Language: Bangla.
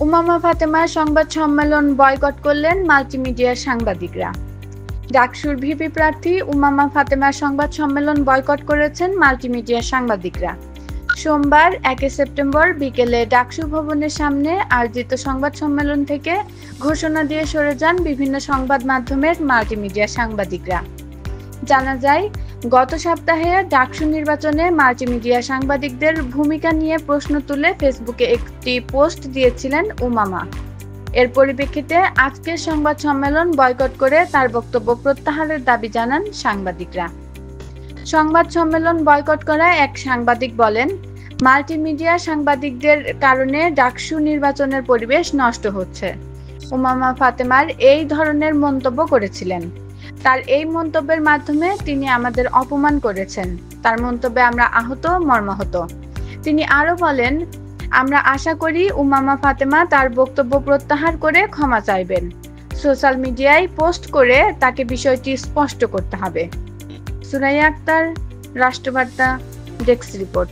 উমামা ফাতেমার সংবাদ সম্মেলন বয়কট করলেন মাল্টিমিডিয়ার সাংবাদিকরা। ডাকসুর ভিপি প্রার্থী উমামা ফাতেমার সংবাদ সম্মেলন বয়কট করেছেন মাল্টিমিডিয়ার সাংবাদিকরা। সোমবার 1 সেপ্টেম্বর বিকেলে ডাকসু ভবনের সামনে আয়োজিত সংবাদ সম্মেলন থেকে ঘোষণা দিয়ে সরে যান বিভিন্ন সংবাদ মাধ্যমের মাল্টিমিডিয়া সাংবাদিকরা। জানা যায়, গত সপ্তাহে ডাকসু নির্বাচনে মাল্টিমিডিয়া সাংবাদিকদের ভূমিকা নিয়ে প্রশ্ন তুলে ফেসবুকে একটি পোস্ট দিয়েছিলেন উমামা। এর পরিপ্রেক্ষিতে আজকের সংবাদ সম্মেলন বয়কট করে তার বক্তব্য প্রত্যাহারের দাবি জানান সাংবাদিকরা। সংবাদ সম্মেলন বয়কট করা এক সাংবাদিক বলেন, মাল্টিমিডিয়া সাংবাদিকদের কারণে ডাকসু নির্বাচনের পরিবেশ নষ্ট হচ্ছে। উমামা ফাতেমার এই ধরনের মন্তব্য করেছিলেন। তার এই মন্তব্যের মাধ্যমে তিনি আমাদের অপমান করেছেন। তার মন্তব্যে আমরা আহত, মর্মাহত। তিনি আরো বলেন, আমরা আশা করি উমামা ফাতেমা তার বক্তব্য প্রত্যাহার করে ক্ষমা চাইবেন। সোশ্যাল মিডিয়ায় পোস্ট করে তাকে বিষয়টি স্পষ্ট করতে হবে। Suraiya Akter, Rashtrabarta, desk report.